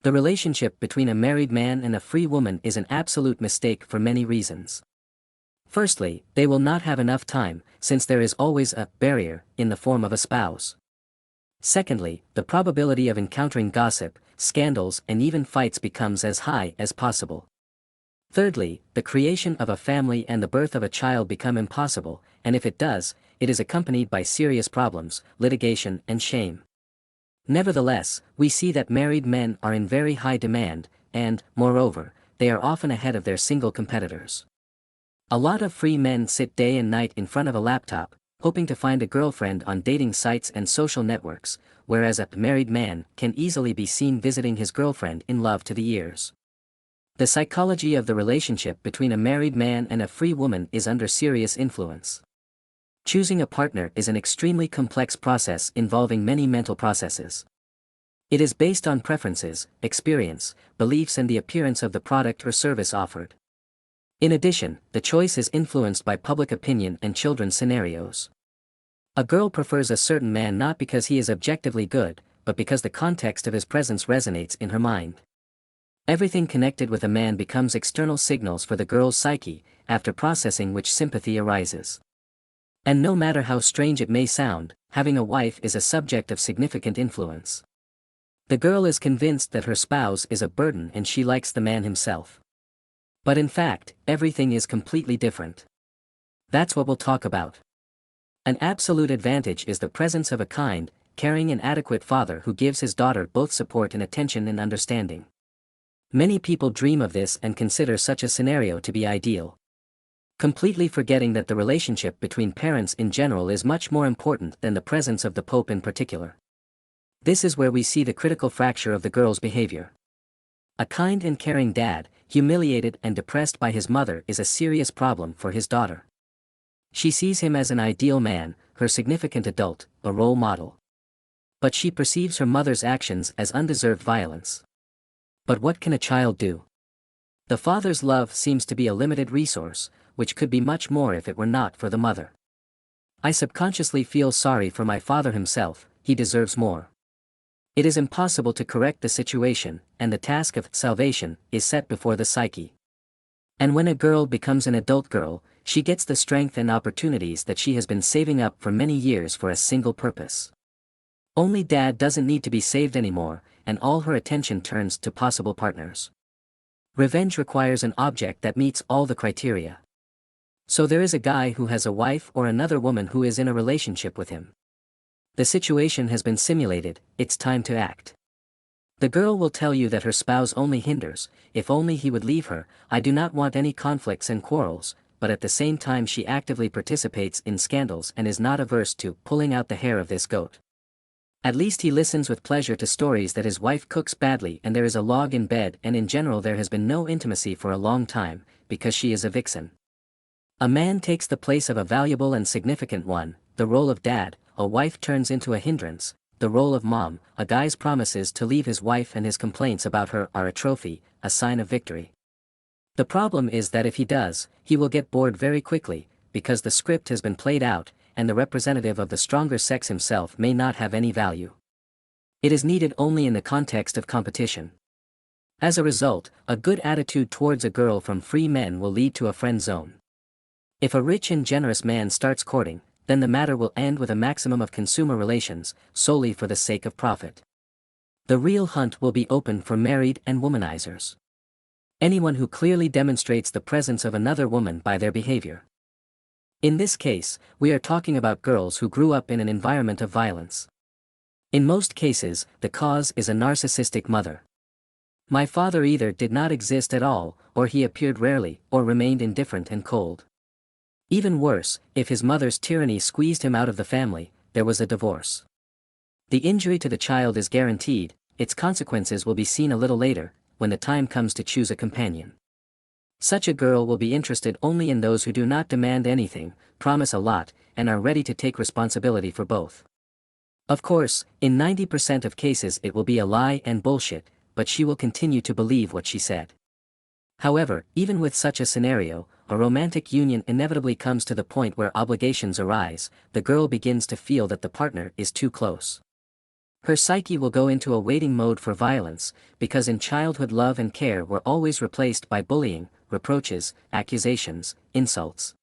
The relationship between a married man and a free woman is an absolute mistake for many reasons. Firstly, they will not have enough time, since there is always a barrier in the form of a spouse. Secondly, the probability of encountering gossip, scandals, and even fights becomes as high as possible. Thirdly, the creation of a family and the birth of a child become impossible, and if it does, it is accompanied by serious problems, litigation, and shame. Nevertheless, we see that married men are in very high demand, and, moreover, they are often ahead of their single competitors. A lot of free men sit day and night in front of a laptop, hoping to find a girlfriend on dating sites and social networks, whereas a married man can easily be seen visiting his girlfriend in love to the ears. The psychology of the relationship between a married man and a free woman is under serious influence. Choosing a partner is an extremely complex process involving many mental processes. It is based on preferences, experience, beliefs, and the appearance of the product or service offered. In addition, the choice is influenced by public opinion and children's scenarios. A girl prefers a certain man not because he is objectively good, but because the context of his presence resonates in her mind. Everything connected with a man becomes external signals for the girl's psyche, after processing which sympathy arises. And no matter how strange it may sound, having a wife is a subject of significant influence. The girl is convinced that her spouse is a burden and she likes the man himself. But in fact, everything is completely different. That's what we'll talk about. An absolute advantage is the presence of a kind, caring, and adequate father who gives his daughter both support and attention and understanding. Many people dream of this and consider such a scenario to be ideal, completely forgetting that the relationship between parents in general is much more important than the presence of the Pope in particular. This is where we see the critical fracture of the girl's behavior. A kind and caring dad, humiliated and depressed by his mother, is a serious problem for his daughter. She sees him as an ideal man, her significant adult, a role model. But she perceives her mother's actions as undeserved violence. But what can a child do? The father's love seems to be a limited resource, which could be much more if it were not for the mother. I subconsciously feel sorry for my father himself, he deserves more. It is impossible to correct the situation, and the task of salvation is set before the psyche. And when a girl becomes an adult girl, she gets the strength and opportunities that she has been saving up for many years for a single purpose. Only dad doesn't need to be saved anymore, and all her attention turns to possible partners. Revenge requires an object that meets all the criteria. So there is a guy who has a wife or another woman who is in a relationship with him. The situation has been simulated, it's time to act. The girl will tell you that her spouse only hinders, if only he would leave her, I do not want any conflicts and quarrels, but at the same time she actively participates in scandals and is not averse to pulling out the hair of this goat. At least he listens with pleasure to stories that his wife cooks badly and there is a log in bed, and in general there has been no intimacy for a long time, because she is a vixen. A man takes the place of a valuable and significant one, the role of dad, a wife turns into a hindrance, the role of mom, a guy's promises to leave his wife and his complaints about her are a trophy, a sign of victory. The problem is that if he does, he will get bored very quickly, because the script has been played out, and the representative of the stronger sex himself may not have any value. It is needed only in the context of competition. As a result, a good attitude towards a girl from free men will lead to a friend zone. If a rich and generous man starts courting, then the matter will end with a maximum of consumer relations, solely for the sake of profit. The real hunt will be open for married and womanizers. Anyone who clearly demonstrates the presence of another woman by their behavior. In this case, we are talking about girls who grew up in an environment of violence. In most cases, the cause is a narcissistic mother. My father either did not exist at all, or he appeared rarely, or remained indifferent and cold. Even worse, if his mother's tyranny squeezed him out of the family, there was a divorce. The injury to the child is guaranteed, its consequences will be seen a little later, when the time comes to choose a companion. Such a girl will be interested only in those who do not demand anything, promise a lot, and are ready to take responsibility for both. Of course, in 90% of cases it will be a lie and bullshit, but she will continue to believe what she said. However, even with such a scenario, a romantic union inevitably comes to the point where obligations arise, the girl begins to feel that the partner is too close. Her psyche will go into a waiting mode for violence, because in childhood love and care were always replaced by bullying, reproaches, accusations, insults.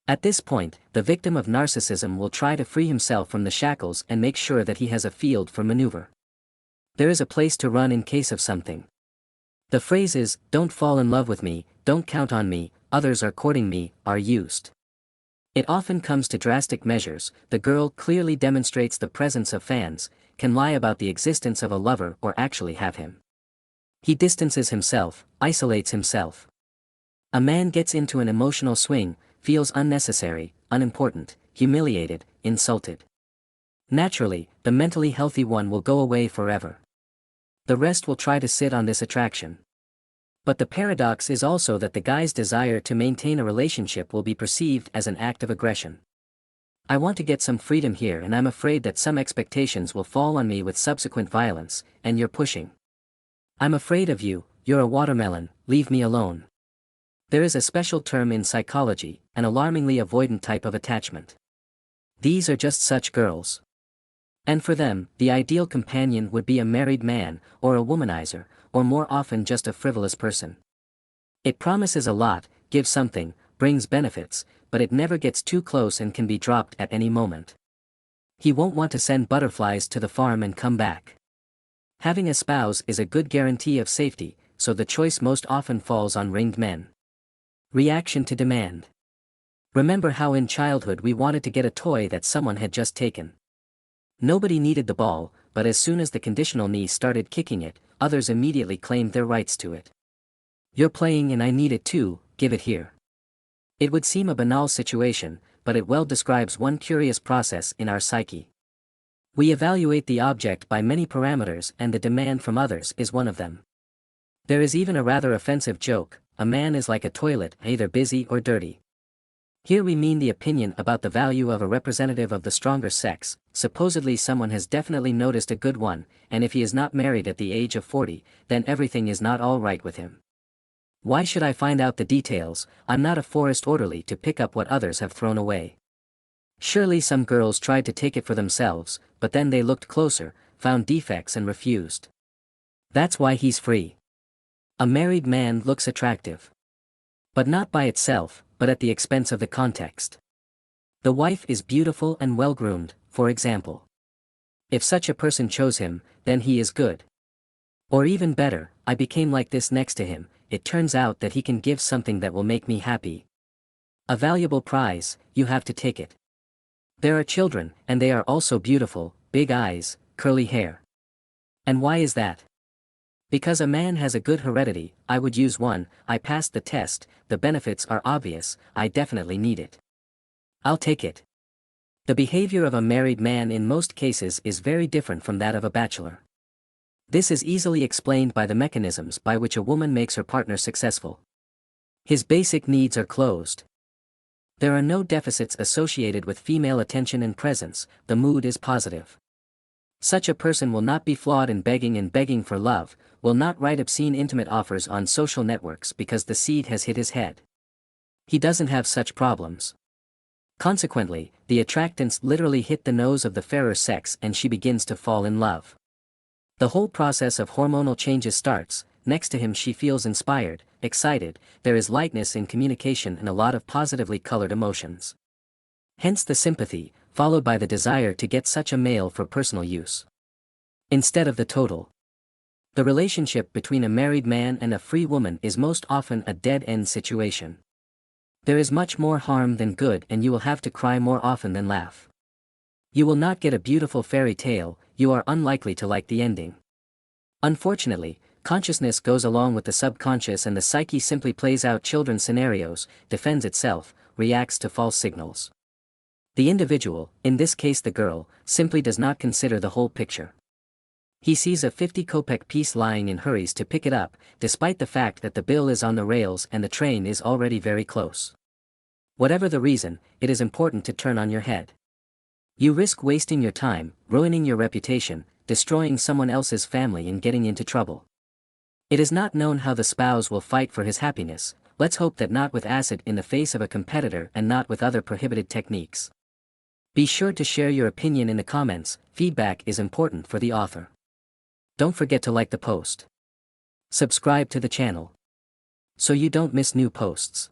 At this point, the victim of narcissism will try to free himself from the shackles and make sure that he has a field for maneuver. There is a place to run in case of something. The phrases, "don't fall in love with me," "don't count on me," "others are courting me," are used. It often comes to drastic measures. The girl clearly demonstrates the presence of fans, can lie about the existence of a lover or actually have him. He distances himself, isolates himself. A man gets into an emotional swing, feels unnecessary, unimportant, humiliated, insulted. Naturally, the mentally healthy one will go away forever. The rest will try to sit on this attraction. But the paradox is also that the guy's desire to maintain a relationship will be perceived as an act of aggression. I want to get some freedom here, and I'm afraid that some expectations will fall on me with subsequent violence, and you're pushing. I'm afraid of you, you're a watermelon, leave me alone. There is a special term in psychology, an alarmingly avoidant type of attachment. These are just such girls. And for them, the ideal companion would be a married man, or a womanizer, or more often just a frivolous person. It promises a lot, gives something, brings benefits, but it never gets too close and can be dropped at any moment. He won't want to send butterflies to the farm and come back. Having a spouse is a good guarantee of safety, so the choice most often falls on ringed men. Reaction to demand. Remember how in childhood we wanted to get a toy that someone had just taken. Nobody needed the ball, but as soon as the conditional knee started kicking it, others immediately claimed their rights to it. You're playing and I need it too, give it here. It would seem a banal situation, but it well describes one curious process in our psyche. We evaluate the object by many parameters, and the demand from others is one of them. There is even a rather offensive joke: a man is like a toilet, either busy or dirty. Here we mean the opinion about the value of a representative of the stronger sex. Supposedly someone has definitely noticed a good one, and if he is not married at the age of 40, then everything is not all right with him. Why should I find out the details? I'm not a forest orderly to pick up what others have thrown away. Surely some girls tried to take it for themselves, but then they looked closer, found defects and refused. That's why he's free. A married man looks attractive. But not by itself, but at the expense of the context. The wife is beautiful and well-groomed, for example. If such a person chose him, then he is good. Or even better, I became like this next to him, it turns out that he can give something that will make me happy. A valuable prize, you have to take it. There are children, and they are also beautiful, big eyes, curly hair. And why is that? Because a man has a good heredity. I would use one, I passed the test, the benefits are obvious, I definitely need it. I'll take it. The behavior of a married man in most cases is very different from that of a bachelor. This is easily explained by the mechanisms by which a woman makes her partner successful. His basic needs are closed. There are no deficits associated with female attention and presence, the mood is positive. Such a person will not be flawed in begging for love, will not write obscene intimate offers on social networks because the seed has hit his head. He doesn't have such problems. Consequently, the attractants literally hit the nose of the fairer sex and she begins to fall in love. The whole process of hormonal changes starts. Next to him she feels inspired, excited, there is lightness in communication and a lot of positively colored emotions. Hence the sympathy, followed by the desire to get such a male for personal use. Instead of the total. The relationship between a married man and a free woman is most often a dead-end situation. There is much more harm than good, and you will have to cry more often than laugh. You will not get a beautiful fairy tale, you are unlikely to like the ending. Unfortunately, consciousness goes along with the subconscious and the psyche simply plays out children's scenarios, defends itself, reacts to false signals. The individual, in this case the girl, simply does not consider the whole picture. He sees a 50-kopeck piece lying and hurries to pick it up, despite the fact that the bill is on the rails and the train is already very close. Whatever the reason, it is important to turn on your head. You risk wasting your time, ruining your reputation, destroying someone else's family and getting into trouble. It is not known how the spouse will fight for his happiness. Let's hope that not with acid in the face of a competitor and not with other prohibited techniques. Be sure to share your opinion in the comments, feedback is important for the author. Don't forget to like the post. Subscribe to the channel, so you don't miss new posts.